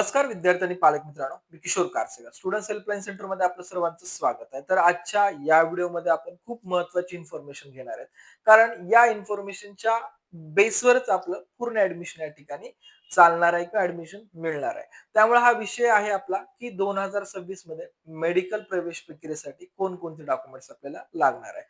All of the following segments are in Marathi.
नमस्कार विद्यार्थी आणि पालक मित्रांनो, मी किशोर कारसेकर स्टुडंट हेल्पलाईन सेंटर मध्ये आपलं सर्वांचं स्वागत आहे. तर आजच्या या व्हिडिओमध्ये आपण खूप महत्त्वाची इन्फॉर्मेशन घेणार आहेत. कारण या इन्फॉर्मेशनच्या बेसवरच आपलं पूर्ण ऍडमिशन या ठिकाणी चालणार आहे किंवा ऍडमिशन मिळणार आहे. त्यामुळे हा विषय आहे आपला की 2026 मध्ये मेडिकल प्रवेश प्रक्रियेसाठी कोणकोणते डॉक्युमेंट्स आपल्याला लागणार आहे.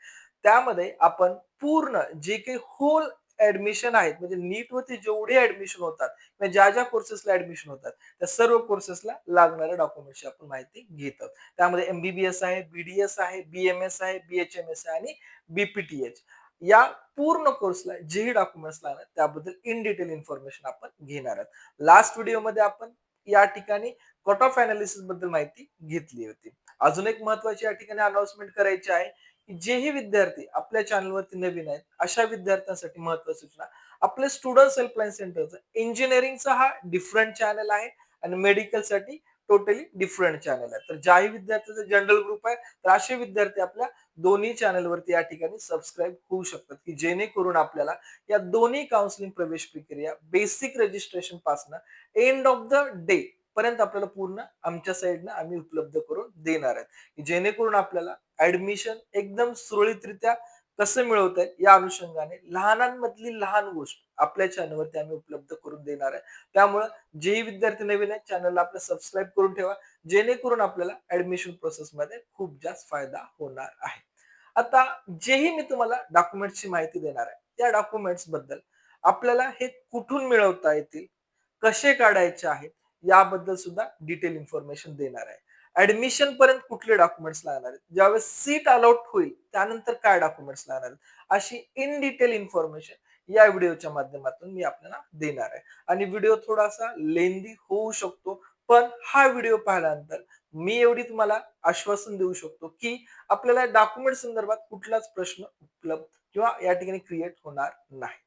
त्यामध्ये आपण पूर्ण जे काही होल ऍडमिशन आहेत म्हणजे नीट वरती जेवढे ऍडमिशन होतात किंवा ज्या ज्या कोर्सेसला ऍडमिशन होतात त्या सर्व कोर्सेसला लागणाऱ्या डॉक्युमेंटची आपण माहिती घेत आहोत. त्यामध्ये एमबीबीएस आहे, बीडीएस आहे, बीएमएस आहे, बीएचएमएस आहे आणि बीपीटीएच या पूर्ण कोर्सला जेही डॉक्युमेंट्स लागणार त्याबद्दल इन डिटेल इन्फॉर्मेशन आपण घेणार आहोत. लास्ट व्हिडिओमध्ये आपण या ठिकाणी कट ऑफ अनालिसिस बद्दल माहिती घेतली होती. अजून एक महत्वाची या ठिकाणी अनाउन्समेंट करायची आहे की जेही विद्यार्थी आपल्या चॅनलवरती नवीन आहेत अशा विद्यार्थ्यांसाठी महत्वाची सूचना. आपले स्टुडंट हेल्पलाईन सेंटरचं इंजिनिअरिंगचा हा डिफरंट चॅनल आहे आणि मेडिकल साठी टोटली डिफरंट चॅनल आहे. तर ज्याही विद्यार्थ्यांचा जनरल ग्रुप आहे तर असे विद्यार्थी आपल्या दोन्ही चॅनलवरती या ठिकाणी सबस्क्राईब होऊ शकतात की जेणेकरून आपल्याला या दोन्ही काउन्सिलिंग प्रवेश प्रक्रिया बेसिक रजिस्ट्रेशन पासून एंड ऑफ द डे पर्यंत आपल्याला पूर्ण आमच्या साईडनं आम्ही उपलब्ध करून देणार आहेत की जेणेकरून आपल्याला ऍडमिशन एकदम सुरळीतरित्या कसं मिळवता येईल या अनुषंगाने लहानांमधली लहान गोष्ट आपल्या चॅनलवरती आम्ही उपलब्ध करून देणार आहे. त्यामुळे जेही विद्यार्थी नवीन आहेत चॅनलला आपलं सबस्क्राईब करून ठेवा जेणेकरून आपल्याला ऍडमिशन प्रोसेस मध्ये खूप जास्त फायदा होणार आहे. आता जेही मी तुम्हाला डॉक्युमेंटची माहिती देणार आहे त्या डॉक्युमेंट्स बद्दल आपल्याला हे कुठून मिळवता येतील, कसे काढायचे आहेत याबद्दल सुद्धा डिटेल इन्फॉर्मेशन देणार आहे. ऍडमिशन पर्यंत कुठले डॉक्युमेंट्स लागणार आहेत, ज्यावेळेस सीट अलॉट होईल त्यानंतर काय डॉक्युमेंट्स लागणार आहेत, अशी इन डिटेल इन्फॉर्मेशन या व्हिडिओच्या माध्यमातून मी आपल्याला देणार आहे. आणि व्हिडिओ थोडासा लेंदी होऊ शकतो, पण हा व्हिडिओ पाहिल्यानंतर मी एवढी तुम्हाला आश्वासन देऊ शकतो की आपल्याला डॉक्युमेंट संदर्भात कुठलाच प्रश्न उपलब्ध किंवा या ठिकाणी क्रिएट होणार नाही.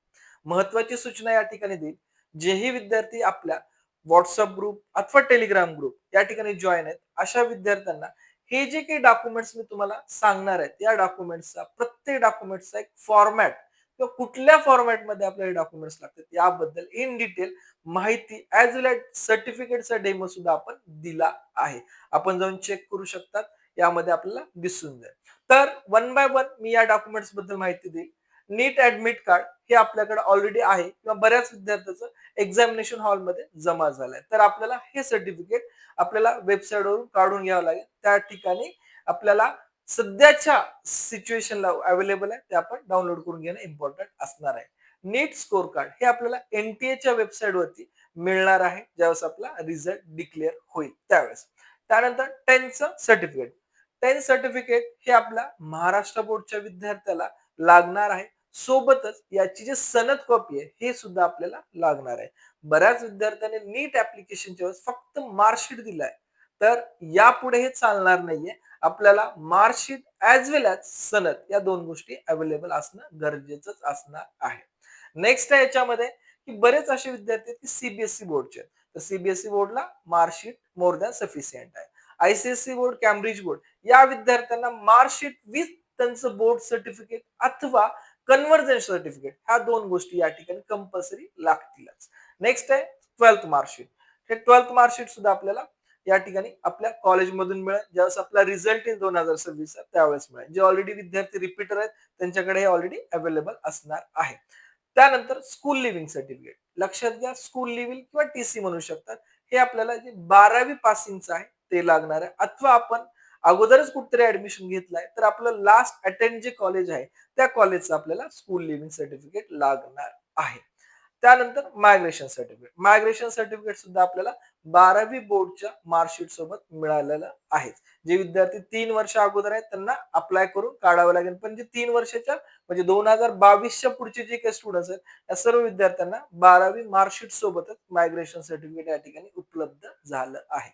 महत्वाची सूचना या ठिकाणी देईल, जेही विद्यार्थी आपल्या व्हॉट्सअप ग्रुप अथवा टेलिग्राम ग्रुप या ठिकाणी जॉईन आहेत अशा विद्यार्थ्यांना हे जे काही डॉक्युमेंट्स मी तुम्हाला सांगणार आहेत या डॉक्युमेंट्सचा प्रत्येक डॉक्युमेंट्सचा एक फॉर्मॅट किंवा कुठल्या फॉर्मॅटमध्ये आपल्याला डॉक्युमेंट्स लागतात याबद्दल इन डिटेल माहिती ऍज वेल एज सर्टिफिकेटचा डेमो सुद्धा आपण दिला आहे. आपण जाऊन चेक करू शकतात, यामध्ये आपल्याला दिसून जाईल. तर वन बाय वन मी या डॉक्युमेंट्स बद्दल माहिती देईल. नीट ऍडमिट कार्ड हे आपल्याकडे ऑलरेडी आहे किंवा बऱ्याच विद्यार्थ्यांचं एक्झामिनेशन हॉलमध्ये जमा झालंय. तर आपल्याला हे सर्टिफिकेट आपल्याला वेबसाईटवरून काढून घ्यावं लागेल. त्या ठिकाणी आपल्याला सध्याच्या सिच्युएशनला अवेलेबल आहे ते आपण डाउनलोड करून घेणं इम्पॉर्टंट असणार आहे. नीट स्कोर कार्ड हे आपल्याला एनटीएच्या वेबसाईट वरती मिळणार आहे ज्यावेळेस आपला रिझल्ट डिक्लेअर होईल त्यावेळेस. त्यानंतर 10th सर्टिफिकेट. 10th सर्टिफिकेट हे आपल्या महाराष्ट्र बोर्डच्या विद्यार्थ्याला लागणार आहे. सोबतच याची जी सनद कॉपी आहे हे सुद्धा आपल्याला लागणार आहे. बऱ्याच विद्यार्थ्यांनी नीट ऍप्लिकेशनच्या वेळेस फक्त मार्कशीट दिलाय. तर यापुढे हे चालणार नाहीये. आपल्याला मार्कशीट ऍज वेल एज सनद या दोन गोष्टी अवेलेबल असणं गरजेचंच असणार आहे. नेक्स्ट आहे याच्यामध्ये की बरेच असे विद्यार्थी आहेत की सीबीएसई बोर्डचे आहेत. तर CBSE बोर्डला marksheet more than sufficient आहे. आयसीएसई बोर्ड, कॅम्ब्रिज बोर्ड या विद्यार्थ्यांना मार्कशीट विथ त्यांचं बोर्ड सर्टिफिकेट अथवा कन्व्हर्जन सर्टिफिकेट ह्या दोन गोष्टी या ठिकाणी कंपल्सरी लागतीलच. नेक्स्ट आहे 12th मार्कशीट. हे 12th मार्कशीट सुद्धा आपल्याला या ठिकाणी आपल्या कॉलेजमधून मिळेल. ज्यावेळेस आपला रिझल्ट येईल 2026 त्यावेळेस मिळेल. जे ऑलरेडी विद्यार्थी रिपीटर आहेत त्यांच्याकडे हे ऑलरेडी अवेलेबल असणार आहे. त्यानंतर स्कूल लिव्हिंग सर्टिफिकेट. लक्षात घ्या, स्कूल लिव्हिंग किंवा टीसी म्हणू शकतात. हे आपल्याला जे 12वी पासिंगचं आहे ते लागणार आहे. अथवा आपण अगोदरच कुठेतरी ऍडमिशन घेतलाय तर आपलं लास्ट अटेंड जे कॉलेज आहे त्या कॉलेजचं आपल्याला स्कूल लिव्हिंग सर्टिफिकेट लागणार आहे. त्यानंतर मायग्रेशन सर्टिफिकेट. मायग्रेशन सर्टिफिकेट सुद्धा आपल्याला 12वी बोर्डच्या मार्कशीट सोबत मिळालेलं आहे. जे विद्यार्थी 3 वर्ष अगोदर आहेत त्यांना अप्लाय करून काढावं लागेल. पण जे 3 वर्षाच्या म्हणजे 2022च्या पुढचे जे काही स्टुडंट्स आहेत त्या सर्व विद्यार्थ्यांना 12वी मार्कशीट सोबतच मायग्रेशन सर्टिफिकेट या ठिकाणी उपलब्ध झालं आहे.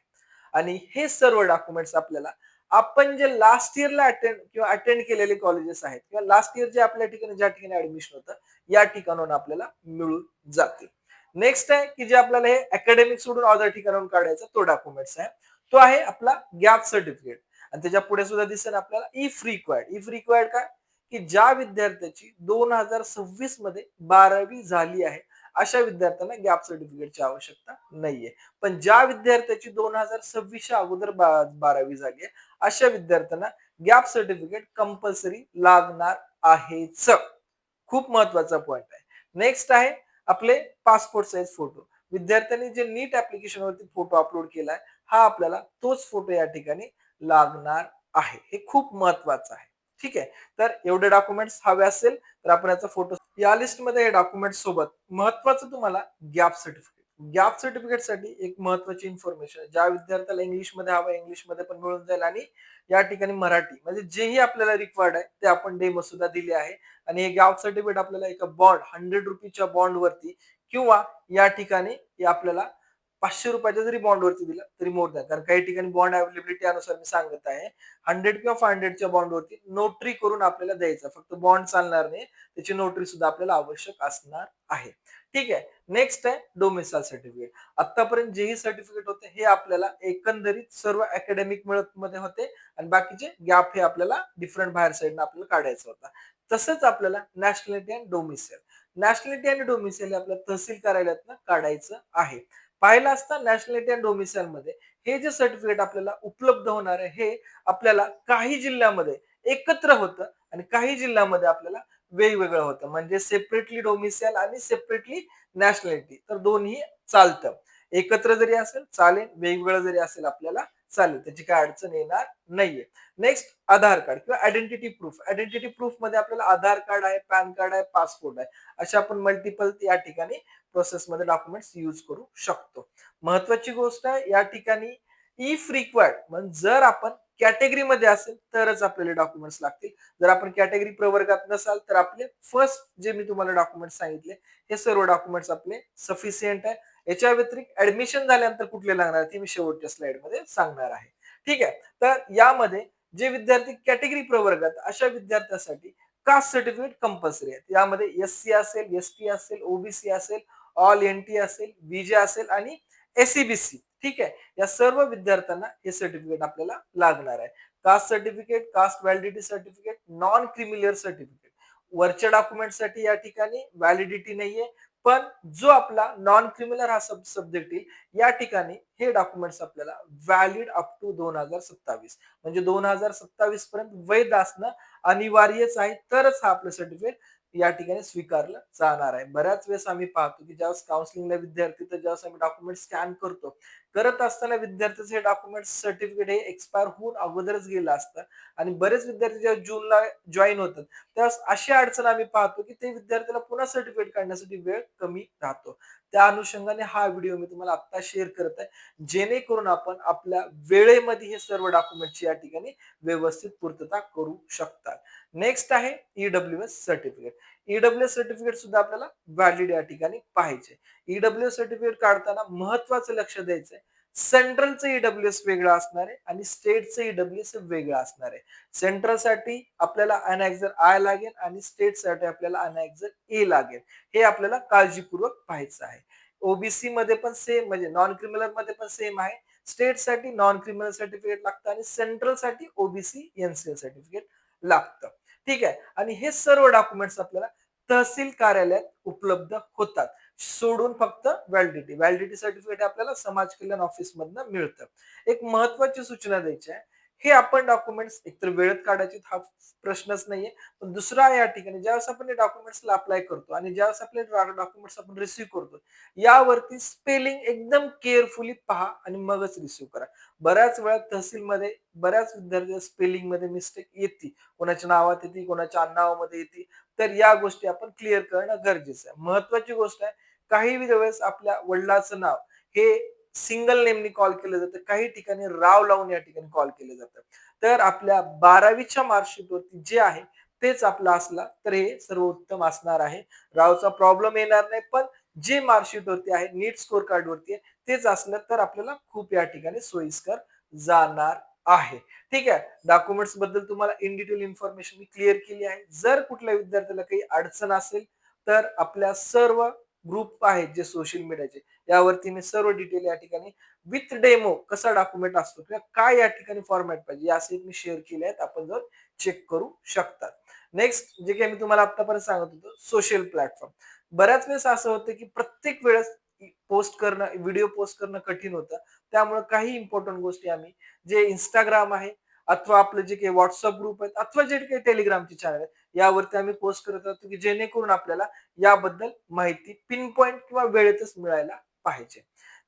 आणि हे सर्व डॉक्युमेंट्स आपल्याला आपण जे लास्ट इयरला अटेंड केलेले कॉलेजेस आहेत किंवा लास्ट इयर जे आपल्या ठिकाणी ज्या ठिकाणी ऍडमिशन होतं या ठिकाणाहून आपल्याला मिळून जातील. नेक्स्ट आहे की जे आपल्याला हे अकॅडमिक सोडून अदर ठिकाणाहून काढायचा तो डॉक्युमेंट्स आहे. तो आहे आपला गॅप सर्टिफिकेट. आणि त्याच्या पुढे सुद्धा दिसेल आपल्याला इफ रिक्वायर्ड. इफ रिक्वायर्ड काय की ज्या विद्यार्थ्याची 2026 मध्ये 12वी झाली आहे अशा विद्यार्थ्यांना गॅप सर्टिफिकेटची आवश्यकता नाहीये. पण ज्या विद्यार्थ्याची 2026च्या अगोदर 12वी झाली आहे, अशा विद्यार्थ्यांना गॅप सर्टिफिकेट कंपल्सरी लागणार आहेच. खूप महत्वाचा पॉइंट आहे. नेक्स्ट आहे आपले पासपोर्ट साइज फोटो. विद्यार्थ्यांनी जे नीट ॲप्लिकेशनवरती फोटो अपलोड केलाय, हा आपल्याला तोच फोटो या ठिकाणी लागणार आहे. हे खूप महत्वाचं आहे. ठीक आहे. तर एवढे डॉक्युमेंट्स हवे असेल तर आपण याचा फोटो या लिस्टमध्ये हे डॉक्युमेंट्स सोबत महत्वाचं तुम्हाला गॅप सर्टिफिकेट. गॅप सर्टिफिकेटसाठी एक महत्वाची इन्फॉर्मेशन ज्या विद्यार्थ्याला इंग्लिशमध्ये हवं इंग्लिशमध्ये पण मिळून जाईल आणि या ठिकाणी मराठी म्हणजे जेही आपल्याला रिक्वायर्ड आहे ते आपण डेमो सुद्धा दिले आहे आणि हे गॅप सर्टिफिकेट आपल्याला एका बॉन्ड ₹100 बॉन्डवरती किंवा या ठिकाणी हे आपल्याला ₹500 जरी बॉन्डवरती दिला तरी मोर दॅन कारण काही ठिकाणी बॉन्ड अवेलेबिलिटी अनुसार मी सांगत आहे 100 किंवा 500च्या बॉन्डवरती नोटरी करून आपल्याला द्यायचा फक्त बॉन्ड चालणार नाही त्याची नोटरी सुद्धा आपल्याला आवश्यक असणार आहे. ठीक आहे. नेक्स्ट आहे डोमिसाइल सर्टिफिकेट. आतापर्यंत जेही सर्टिफिकेट होते हे आपल्याला एकंदरीत सर्व अकॅडमिक मध्ये होते आणि बाकीचे गॅप हे आपल्याला डिफरंट बाहेर साईडनं आपल्याला काढायचा होता. तसंच आपल्याला नॅशनॅलिटी अँड डोमिसाइल. नॅशनॅलिटी आणि डोमिसाइल आपल्याला तहसील कार्यालयातनं काढायचं आहे. पाहिलं असता नॅशनॅलिटी अँड डोमिसाइल मध्ये हे जे सर्टिफिकेट आपल्याला उपलब्ध होणार आहे हे आपल्याला काही जिल्ह्यामध्ये एकत्र होतं आणि काही जिल्ह्यामध्ये आपल्याला वेगवेगळं होतं म्हणजे सेपरेटली डोमिसाइल आणि सेपरेटली नॅशनॅलिटी तर दोन्ही चालतं. एकत्र जरी असेल चालेल, वेगवेगळं जरी असेल आपल्याला चालेल. त्याची काय अडचण येणार नाहीये. नेक्स्ट आधार कार्ड किंवा आयडेंटिटी प्रूफ. आयडेंटिटी प्रूफ मध्ये आपल्याला आधार कार्ड आहे, पॅन कार्ड आहे, पासपोर्ट आहे. अशा आपण मल्टिपल या ठिकाणी प्रोसेसमध्ये डॉक्युमेंट्स यूज करू शकतो. महत्वाची गोष्ट आहे या ठिकाणी इफ रिक्वायर्ड म्हणजे जर आपण कॅटेगरीमध्ये असेल तरच आपल्याला डॉक्युमेंट्स लागतील. जर आपण कॅटेगरी प्रवर्गात नसाल तर आपले फर्स्ट जे मी तुम्हाला डॉक्युमेंट्स सांगितले हे सर्व डॉक्युमेंट्स आपले सफिशियंट आहे. याच्या व्यतिरिक्त ऍडमिशन झाल्यानंतर कुठले लागणार ते मी शेवटच्या स्लाइडमध्ये सांगणार आहे. ठीक आहे. तर यामध्ये जे विद्यार्थी कॅटेगरी प्रवर्गात अशा विद्यार्थ्यांसाठी कास्ट सर्टिफिकेट कंपल्सरी आहे. यामध्ये एससी असेल, एसटी असेल, ओबीसी असेल, ऑल एनटी असेल, बीजे असेल आणि एसईबीसी. ठीक आहे. या सर्व विद्यार्थ्यांना हे सर्टिफिकेट आपल्याला लागणार आहे. Caste certificate, caste validity certificate, non creamy layer certificate. वरच्या डॉक्युमेंटसाठी या ठिकाणी व्हॅलिडिटी नाहीये. पण जो आपला नॉन क्रिमिनल हा सब्जेक्ट येईल या ठिकाणी हे डॉक्युमेंट्स आपल्याला व्हॅलिड अप टू 2027 म्हणजे 2027 पर्यंत वैध असणं अनिवार्यच आहे तरच हा आपलं सर्टिफिकेट या ठिकाणी स्वीकारलं जाणार आहे. बऱ्याच वेळेस आम्ही पाहतो की ज्यावेळेस काउन्सिलिंगला विद्यार्थी तर ज्यावेळेस आम्ही डॉक्युमेंट स्कॅन करतो करत असताना विद्यार्थ्याचे हे डॉक्युमेंट सर्टिफिकेट हे एक्सपायर होऊन अगोदरच गेलं असतं आणि बरेच विद्यार्थी जेव्हा जूनला जॉईन होतात त्यावेळेस अशी अडचण आम्ही पाहतो की ते विद्यार्थ्याला पुन्हा सर्टिफिकेट काढण्यासाठी वेळ कमी राहतो. त्या अनुषंगाने हा व्हिडिओ मी तुम्हाला आता शेअर करत आहे जेणेकरून आपण आपल्या वेळेमध्ये हे सर्व डॉक्युमेंटची या ठिकाणी व्यवस्थित पूर्तता करू शकतात. नेक्स्ट आहे ईडब्ल्यूएस सर्टिफिकेट. ईडब्ल्यूएस सर्टिफिकेट सुद्धा आपल्याला व्हॅलिड या ठिकाणी पाहिजे. ईडब्ल्यूएस सर्टिफिकेट काढताना महत्वाचं लक्ष द्यायचं आहे. सेंट्रलचं ईडब्ल्यूएस वेगळं असणार आहे आणि स्टेटचं ईडब्ल्यूएस वेगळं असणार आहे. सेंट्रलसाठी आपल्याला अनेक्झर आय लागेल आणि स्टेटसाठी आपल्याला अनेक्झर ए लागेल. हे आपल्याला काळजीपूर्वक पाहायचं आहे. ओबीसी मध्ये पण सेम म्हणजे नॉन क्रिमिनल मध्ये पण सेम आहे. स्टेटसाठी नॉन क्रिमिनल सर्टिफिकेट लागतं आणि सेंट्रलसाठी ओबीसी एनसीएल सर्टिफिकेट लागतं. ठीक आहे. आणि हे सर्व डॉक्युमेंट्स आपल्याला तहसील कार्यालयात उपलब्ध होतात. सोडून फक्त व्हॅलिडिटी. व्हॅलिडिटी सर्टिफिकेट आपल्याला समाज कल्याण ऑफिस मधनं मिळतं. एक महत्वाची सूचना द्यायची आहे. हे आपण डॉक्युमेंट्स एकतर वेळेत काढायचे हा प्रश्नच नाहीये. पण दुसरा या ठिकाणी ज्यावेळेस आपण डॉक्युमेंट्सला अप्लाय करतो आणि ज्यावेळेस आपले डॉक्युमेंट्स आपण रिसीव्ह करतो यावरती स्पेलिंग एकदम केअरफुली पहा आणि मगच रिसीव्ह करा. बऱ्याच वेळा तहसीलमध्ये बऱ्याच विद्यार्थी स्पेलिंग मध्ये मिस्टेक येते. कोणाच्या नावात येते, कोणाच्या आडनावामध्ये येते. तर या गोष्टी आपण क्लिअर करणं गरजेचं आहे. महत्वाची गोष्ट आहे काही वेळेस आपल्या वडिलांचं नाव हे सिंगल नेमनी कॉल केलं जातं. काही ठिकाणी राव लावून या ठिकाणी कॉल केलं जातं. तर आपल्या 12वीच्या मार्कशीटवरती जे आहे तेच आपलं असला तर हे सर्वोत्तम असणार आहे. रावचा प्रॉब्लेम येणार नाही पण जे मार्कशीट वरती आहे नीट स्कोर कार्ड वरती आहे तेच असलं तर आपल्याला खूप या ठिकाणी सोयीस्कर जाणार आहे. ठीक आहे. डॉक्युमेंट्स बद्दल तुम्हाला in detail information me clear केली आहे. जर कुठल्या विद्यार्थ्याला काही अडचण असेल तर आपल्या सर्व ग्रुप आहेत जे सोशल मीडियाचे यावरती मी सर्व डिटेल या ठिकाणी विथ डेमो कसा डॉक्युमेंट असतो किंवा काय या ठिकाणी फॉर्मॅट पाहिजे या सहित मी शेअर केले आहेत. आपण जर चेक करू शकतात. नेक्स्ट जे काही मी तुम्हाला आतापर्यंत सांगत होतो सोशल प्लॅटफॉर्म. बऱ्याच वेळेस असं होतं, की प्रत्येक वेळेस पोस्ट करणं, व्हिडिओ पोस्ट करणं कठीण होतं. त्यामुळे काही इम्पोर्टंट गोष्टी आम्ही जे Instagram आहे अथवा आपलं जे काही WhatsApp ग्रुप आहेत अथवा जे काही Telegramचे चॅनल आहेत, यावरती आम्ही पोस्ट करत राहतो, की जेणेकरून आपल्याला याबद्दल माहिती पिन पॉइंट किंवा वेळेतच मिळायला पाहिजे.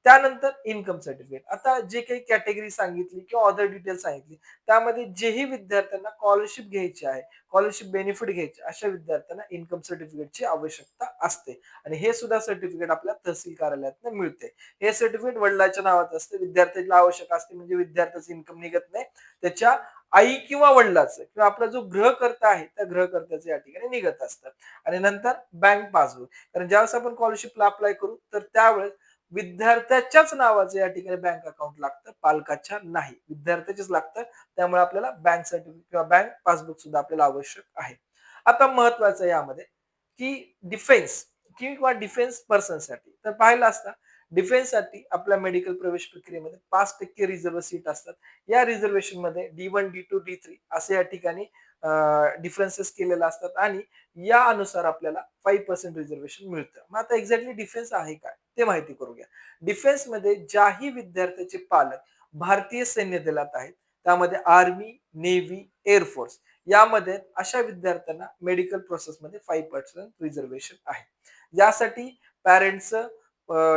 त्यानंतर इन्कम सर्टिफिकेट. आता जे काही कॅटेगरी सांगितली किंवा अदर डिटेल्स सांगितली, त्यामध्ये जेही विद्यार्थ्यांना स्कॉलरशिप घ्यायची आहे, स्कॉलरशिप बेनिफिट घ्यायचे अशा विद्यार्थ्यांना इन्कम सर्टिफिकेटची आवश्यकता असते आणि हे सुद्धा सर्टिफिकेट आपल्या तहसील कार्यालयातून मिळते. हे सर्टिफिकेट वडिलांच्या नावात असते. विद्यार्थ्याला आवश्यक असते म्हणजे विद्यार्थ्याचं इन्कम निघत नाही. त्याच्या आई किंवा वडिलांचं किंवा आपला जो गृहकर्ता आहे, त्या गृहकर्त्याचं या ठिकाणी निघत असतं. आणि नंतर बँक पासबुक. कारण ज्यावेळेस आपण स्कॉलरशिपला अप्लाय करू, तर त्यावेळेस विद्यार्थ्याच्याच नावाचं या ठिकाणी बँक अकाउंट लागतं, पालकाच्या नाही. विद्यार्थ्याचेच लागतं. त्यामुळे आपल्याला बँक सर्टिफिकेट किंवा बँक पासबुक सुद्धा आपल्याला आवश्यक आहे. आता महत्वाचं यामध्ये, की डिफेन्स किंवा डिफेन्स पर्सनसाठी तर पाहिलं असता डिफेन्ससाठी आपल्या मेडिकल प्रवेश प्रक्रियेमध्ये 5% रिझर्व्ह सीट असतात. या रिझर्वेशनमध्ये D1, D2, D3 असे या ठिकाणी डिफरन्सेस केलेले असतात आणि या अनुसार आपल्याला 5% रिझर्वेशन मिळतं. मग आता एक्झॅक्टली डिफेन्स आहे काय? ते माहिती करू घ्या. डिफेन्समध्ये ज्याही विद्यार्थ्याचे पालक भारतीय सैन्य दलात आहेत, त्यामध्ये आर्मी, नेव्ही, एअर फोर्स यामध्ये अशा विद्यार्थ्यांना मेडिकल प्रोसेसमध्ये 5% रिझर्वेशन आहे. यासाठी पॅरेंट्सचं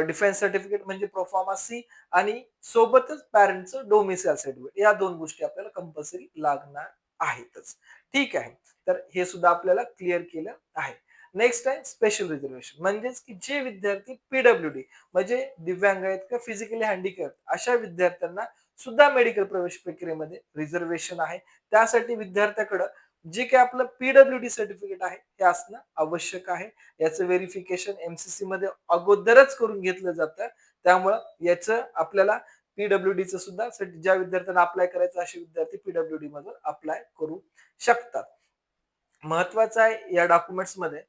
डिफेन्स सर्टिफिकेट म्हणजे प्रोफॉर्मा सी आणि सोबतच पॅरेंटचं डोमिसाईल सर्टिफिकेट या 2 गोष्टी आपल्याला कंपल्सरी लागणार आहेतच. ठीक आहे. तर हे सुद्धा आपल्याला क्लिअर केलं आहे. नेक्स्ट आहे स्पेशल रिझर्वेशन म्हणजेच की जे विद्यार्थी पीडब्ल्यूडी म्हणजे दिव्यांग आहेत किंवा फिजिकली हँडिकॅप अशा विद्यार्थ्यांना सुद्धा मेडिकल प्रवेश प्रक्रियेमध्ये रिझर्वेशन आहे. त्यासाठी विद्यार्थ्याकडं जे काही आपलं पीडब्ल्यूडी सर्टिफिकेट आहे हे असणं आवश्यक आहे. याचं व्हेरिफिकेशन एमसीसी मध्ये अगोदरच करून घेतलं जातं. त्यामुळं याचं आपल्याला पीडब्ल्यूडीचं सुद्धा ज्या विद्यार्थ्यांना अप्लाय करायचं असे विद्यार्थी पीडब्ल्यूडी मधून अप्लाय करू शकतात. महत्वाचं आहे या डॉक्युमेंट्समध्ये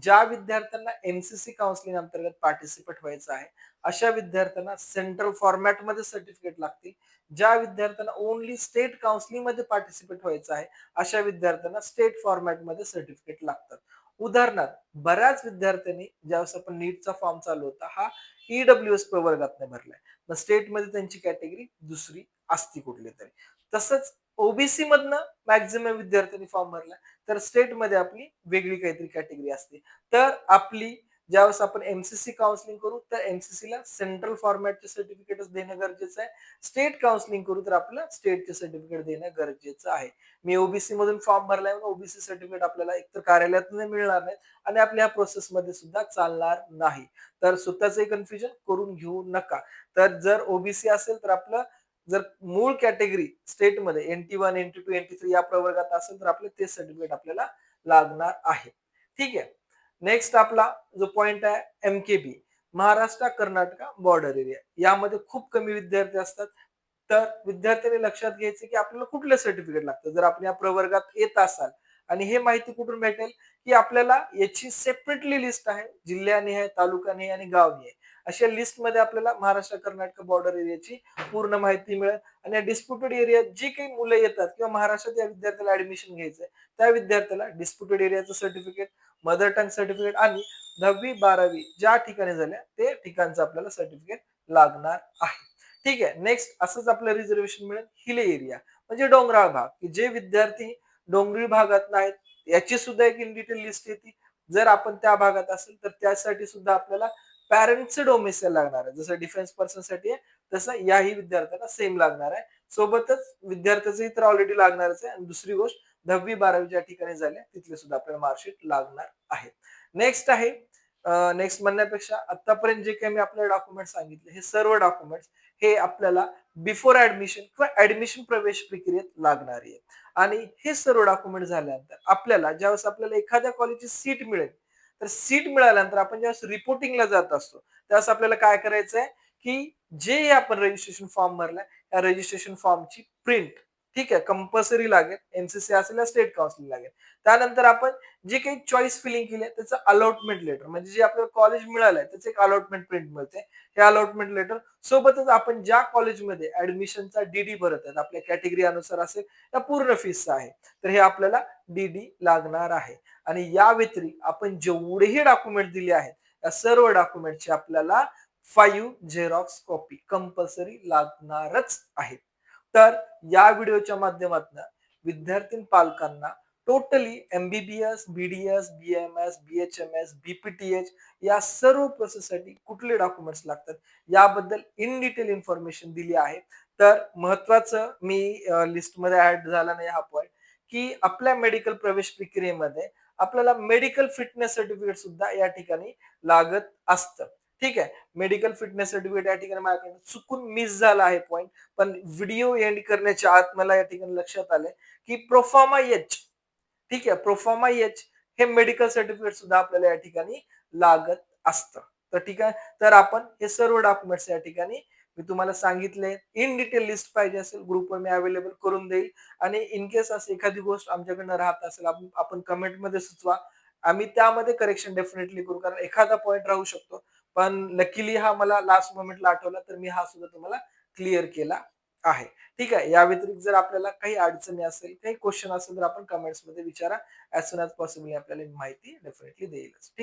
ज्या विद्यार्थ्यांना एमसीसी काउन्सिलिंग अंतर्गत पार्टिसिपेट व्हायचं आहे, अशा विद्यार्थ्यांना सेंट्रल फॉर्मॅटमध्ये सर्टिफिकेट लागतील. ज्या विद्यार्थ्यांना ओन्ली स्टेट काउन्सिलिंगमध्ये पार्टिसिपेट व्हायचं आहे, अशा विद्यार्थ्यांना स्टेट फॉर्मॅटमध्ये सर्टिफिकेट लागतात. उदाहरणार्थ बऱ्याच विद्यार्थ्यांनी ज्यावेळेस आपण नीटचा फॉर्म चालू होता, हा ईडब्ल्यूएस प्रवर्गातनं भरलाय. मग स्टेटमध्ये त्यांची कॅटेगरी दुसरी असती कुठली तरी. तसंच ओबीसी मधनं मॅक्झिमम विद्यार्थ्यांनी फॉर्म भरला. तर स्टेटमध्ये आपली वेगळी काहीतरी कॅटेगरी असते. तर आपली ज्यावेळेस आपण एमसीसी काउन्सिलिंग करू तर एमसीसीला सेंट्रल फॉर्मॅटचे सर्टिफिकेटच देणं गरजेचं आहे. स्टेट काउन्सिलिंग करू तर आपलं स्टेटचे सर्टिफिकेट देणं गरजेचं आहे. मी ओबीसी मधून फॉर्म भरलाय म्हणून ओबीसी सर्टिफिकेट आपल्याला एकतर कार्यालयातून मिळणार नाही आणि आपल्या प्रोसेसमध्ये सुद्धा चालणार नाही. तर स्वतःचे कन्फ्युजन करून घेऊ नका. तर जर ओबीसी असेल तर आपलं जर मूळ कॅटेगरी स्टेटमध्ये NT1, NT2, NT3 या प्रवर्गात असेल तर आपले ते सर्टिफिकेट आपल्याला लागणार आहे. ठीक आहे. नेक्स्ट आपला जो पॉइंट आहे MKB Maharashtra Karnataka border area यामध्ये खूप कमी विद्यार्थी असतात. तर विद्यार्थ्यांनी लक्षात घ्यायचं की आपल्याला कुठलं सर्टिफिकेट लागतं जर आपण या प्रवर्गात येत असाल आणि हे माहिती कुठून भेटेल की आपल्याला याची सेपरेटली लिस्ट आहे जिल्ह्यानिहाय तालुकानिहाय आणि गावनिहाय अशा लिस्टमध्ये आपल्याला महाराष्ट्र कर्नाटक बॉर्डर एरियाची पूर्ण माहिती मिळेल आणि या डिस्प्युटेड एरियात जी काही मुलं येतात किंवा महाराष्ट्रात या विद्यार्थ्याला ऍडमिशन घ्यायचंय त्या विद्यार्थ्याला डिस्प्युटेड एरियाचं सर्टिफिकेट मदर टंग सर्टिफिकेट आणि 10वी-12वी ज्या ठिकाणी झाल्या ते ठिकाणचं आपल्याला सर्टिफिकेट लागणार आहे. ठीक आहे. नेक्स्ट असंच आपलं रिझर्वेशन मिळेल हिले एरिया म्हणजे डोंगराळ भाग की जे विद्यार्थी डोंगरी भागात आहेत याची सुद्धा एक इन डिटेल लिस्ट येते. जर आपण त्या भागात असेल तर त्यासाठी सुद्धा आपल्याला पॅरेंट्सचं डोमेसाईल लागणार आहे. जसं डिफेन्स पर्सनसाठी आहे तसं याही विद्यार्थ्यांना सेम लागणार आहे. सोबतच विद्यार्थ्याचंही तर ऑलरेडी लागणारच आहे आणि दुसरी गोष्ट 10वी-12वी ज्या ठिकाणी झाल्या तिथले सुद्धा आपल्याला मार्कशीट लागणार आहे. नेक्स्ट आहे नेक्स्ट म्हणण्यापेक्षा आतापर्यंत जे काही मी आपल्याला डॉक्युमेंट सांगितले हे सर्व डॉक्युमेंट्स हे आपल्याला बिफोर ऍडमिशन किंवा ऍडमिशन प्रवेश प्रक्रियेत लागणारी आहे. आणि हे सर्व डॉक्युमेंट झाल्यानंतर आपल्याला ज्यावेळेस आपल्याला एखाद्या कॉलेजची सीट मिळेल तर सीट मिळाल्यानंतर आपण ज्यावेळेस रिपोर्टिंगला जात असतो त्यावेळेस आपल्याला काय करायचंय की जे आपण रजिस्ट्रेशन फॉर्म भरलाय त्या रजिस्ट्रेशन फॉर्मची प्रिंट ठीक आहे, कंपल्सरी लागेल. एमसीसी असेल या स्टेट काउन्सिल लागेल. त्यानंतर आपण जे काही चॉईस फिलिंग केली आहे त्याचं अलॉटमेंट लेटर म्हणजे जे आपल्याला कॉलेज मिळालंय त्याचं एक अलॉटमेंट प्रिंट मिळते. हे अलॉटमेंट लेटर सोबतच आपण ज्या कॉलेजमध्ये ॲडमिशनचा डी भरत आहेत, आपल्या कॅटेगरी अनुसार असेल त्या पूर्ण फीसचा आहे. तर हे आपल्याला डी लागणार आहे. आणि या व्यतिरिक्त आपण जेवढेही डॉक्युमेंट दिले आहेत, त्या सर्व डॉक्युमेंटची आपल्याला 5 झेरॉक्स कॉपी कंपल्सरी लागणारच आहेत. तर या व्हिडिओच्या माध्यमातून विद्यार्थी पालकांना टोटली एम-बी-बी-एस, बी-डी-एस, बी-एम-एस, बी-एच-एम-एस, बी-पी-टी-एच या सर्व प्रोसेससाठी कुठले डॉक्युमेंट्स लागतात याबद्दल इन डिटेल इन्फॉर्मेशन दिली आहे. तर महत्त्वाचं मी लिस्टमध्ये ॲड झाला नाही हा पॉइंट, की आपल्या मेडिकल प्रवेश प्रक्रियेमध्ये आपल्याला मेडिकल फिटनेस सर्टिफिकेट सुद्धा या ठिकाणी लागत असतं. ठीक आहे. मेडिकल फिटनेस सर्टिफिकेट या ठिकाणी माझ्याकडून चुकून मिस झाला आहे पॉइंट. पण व्हिडिओ एंड करण्याच्या आत मला या ठिकाणी लक्षात आलंय, की प्रोफार्मा एच ठीक आहे. प्रोफार्मा एच हे मेडिकल सर्टिफिकेट सुद्धा आपल्याला या ठिकाणी लागत असतं. तर ठीक आहे. तर आपण हे सर्व डॉक्युमेंट्स या ठिकाणी मी तुम्हाला सांगितले. इन डिटेल लिस्ट पाहिजे असेल ग्रुपवर मी अवेलेबल करून देईल आणि इन केस असं एखादी गोष्ट आमच्याकडनं राहत असेल आपण कमेंटमध्ये सुचवा. आम्ही त्यामध्ये करेक्शन डेफिनेटली करू. कारण एखादा पॉइंट राहू शकतो. पण लकीली हा मला लास्ट मोमेंटला आठवला तर मी हा सुद्धा तुम्हाला क्लिअर केला आहे. ठीक आहे. या व्यतिरिक्त जर आपल्याला काही अडचणी असेल, काही क्वेशन असेल तर आपण कमेंट्समध्ये विचारा. ॲज सून ॲज पॉसिबल आपल्याला माहिती डेफिनेटली देईलच. ठीक